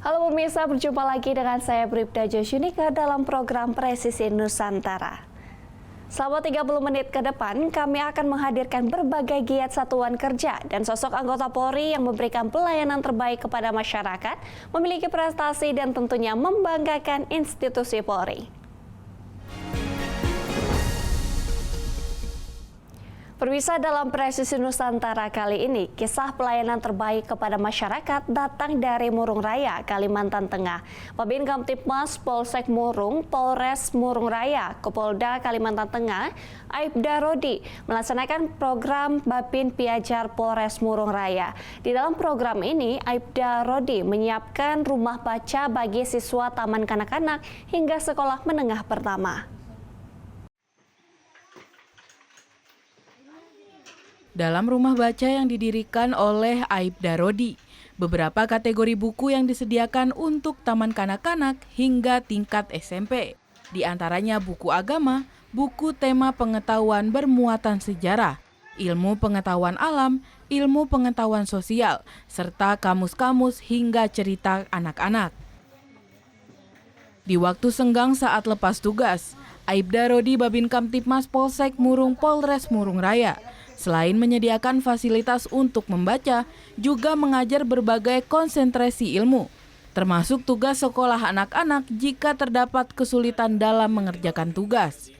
Halo pemirsa, berjumpa lagi dengan saya Bribda Josyunika dalam program Presisi Nusantara. Selama 30 menit ke depan, kami akan menghadirkan berbagai giat satuan kerja dan sosok anggota Polri yang memberikan pelayanan terbaik kepada masyarakat, memiliki prestasi dan tentunya membanggakan institusi Polri. Pemirsa, dalam Presisi Nusantara kali ini, kisah pelayanan terbaik kepada masyarakat datang dari Murung Raya, Kalimantan Tengah. Babin Kamtibmas Polsek Murung, Polres Murung Raya, Kapolda Kalimantan Tengah, Aibda Rodi, melaksanakan program Babin Piajar Polres Murung Raya. Di dalam program ini, Aibda Rodi menyiapkan rumah baca bagi siswa taman kanak-kanak hingga sekolah menengah pertama. Dalam rumah baca yang didirikan oleh Aibda Rodi, beberapa kategori buku yang disediakan untuk taman kanak-kanak hingga tingkat SMP. Di antaranya buku agama, buku tema pengetahuan bermuatan sejarah, ilmu pengetahuan alam, ilmu pengetahuan sosial, serta kamus-kamus hingga cerita anak-anak. Di waktu senggang saat lepas tugas, Aibda Rodi Babin Kamtibmas Polsek Murung Polres Murung Raya selain menyediakan fasilitas untuk membaca, juga mengajar berbagai konsentrasi ilmu, termasuk tugas sekolah anak-anak jika terdapat kesulitan dalam mengerjakan tugas.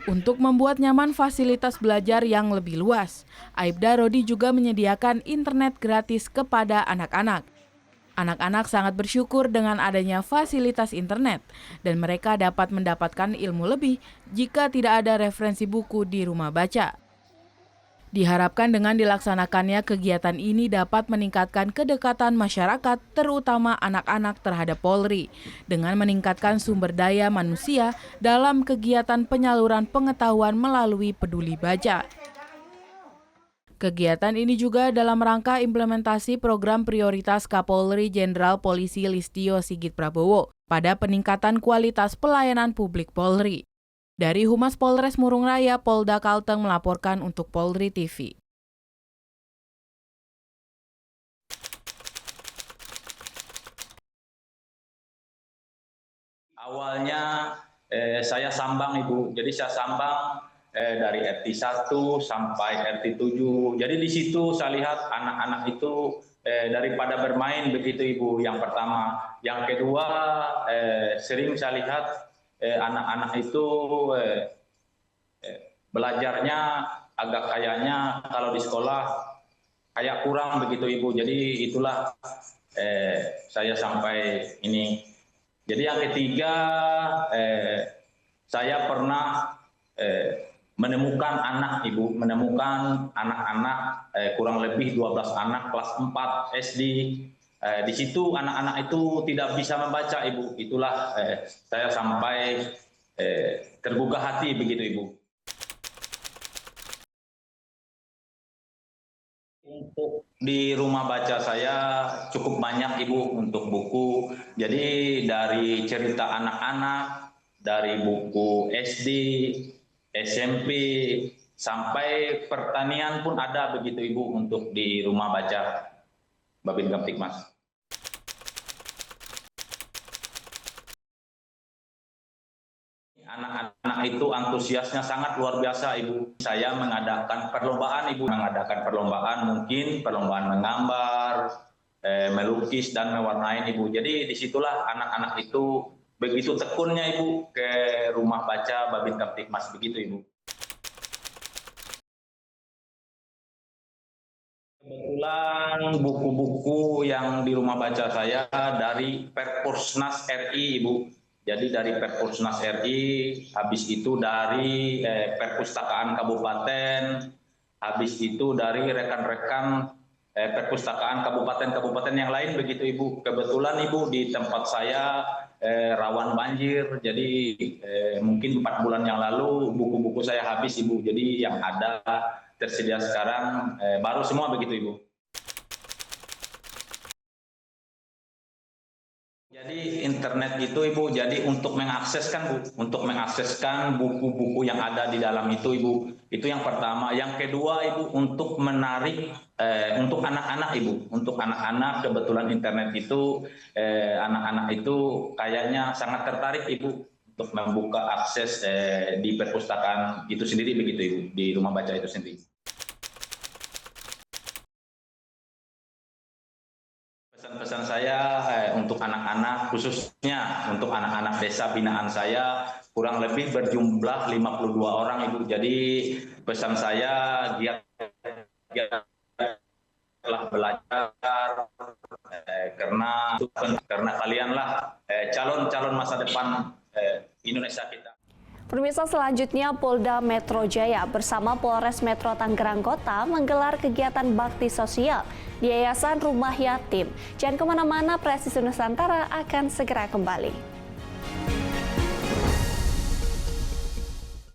Untuk membuat nyaman fasilitas belajar yang lebih luas, Aibda Rodi juga menyediakan internet gratis kepada anak-anak. Anak-anak sangat bersyukur dengan adanya fasilitas internet dan mereka dapat mendapatkan ilmu lebih jika tidak ada referensi buku di rumah baca. Diharapkan dengan dilaksanakannya kegiatan ini dapat meningkatkan kedekatan masyarakat, terutama anak-anak terhadap Polri, dengan meningkatkan sumber daya manusia dalam kegiatan penyaluran pengetahuan melalui Peduli Baca. Kegiatan ini juga dalam rangka implementasi program prioritas Kapolri Jenderal Polisi Listio Sigit Prabowo pada peningkatan kualitas pelayanan publik Polri. Dari Humas Polres Murung Raya, Polda Kalteng melaporkan untuk Polri TV. Awalnya saya sambang Ibu, jadi saya sambang dari RT 1 sampai RT 7. Jadi di situ saya lihat anak-anak itu daripada bermain begitu Ibu, yang pertama. Yang kedua, sering saya lihat anak-anak itu belajarnya agak kayaknya kalau di sekolah kayak kurang begitu Ibu. Jadi itulah saya sampai ini. Jadi yang ketiga, saya pernah menemukan anak Ibu, menemukan anak-anak kurang lebih 12 anak kelas 4 SD. Di situ anak-anak itu tidak bisa membaca Ibu. Itulah saya sampai tergugah hati begitu Ibu. Untuk di rumah baca saya cukup banyak Ibu untuk buku. Jadi dari cerita anak-anak, dari buku SD, SMP, sampai pertanian pun ada begitu Ibu untuk di rumah baca Babin Kamtibmas. Anak-anak itu antusiasnya sangat luar biasa Ibu. Saya mengadakan perlombaan Ibu, mungkin perlombaan menggambar, melukis dan mewarnai Ibu. Jadi disitulah anak-anak itu begitu tekunnya Ibu ke rumah baca Babin Kamtibmas begitu Ibu. Kebetulan buku-buku yang di rumah baca saya dari Perpusnas RI Ibu. Jadi dari Perpusnas RI, habis itu dari Perpustakaan Kabupaten, habis itu dari rekan-rekan perpustakaan kabupaten-kabupaten yang lain begitu Ibu. Kebetulan Ibu di tempat saya rawan banjir, jadi mungkin 4 bulan yang lalu buku-buku saya habis Ibu. Jadi yang ada tersedia sekarang baru semua begitu Ibu. Jadi internet itu Ibu, jadi untuk mengakseskan Bu, untuk mengakseskan buku-buku yang ada di dalam itu Ibu. Itu yang pertama. Yang kedua Ibu, untuk menarik untuk anak-anak Ibu, untuk anak-anak kebetulan internet itu anak-anak itu kayaknya sangat tertarik Ibu untuk membuka akses di perpustakaan itu sendiri begitu Ibu, di rumah baca itu sendiri. Pesan-pesan saya untuk anak-anak, khususnya untuk anak-anak desa binaan saya, kurang lebih berjumlah 52 orang Ibu. Jadi pesan saya giatlah belajar karena kalianlah calon-calon masa depan Indonesia kita. Pemirsa, selanjutnya Polda Metro Jaya bersama Polres Metro Tangerang Kota menggelar kegiatan bakti sosial di Yayasan Rumah Yatim. Jangan kemana-mana, Presisi Nusantara akan segera kembali.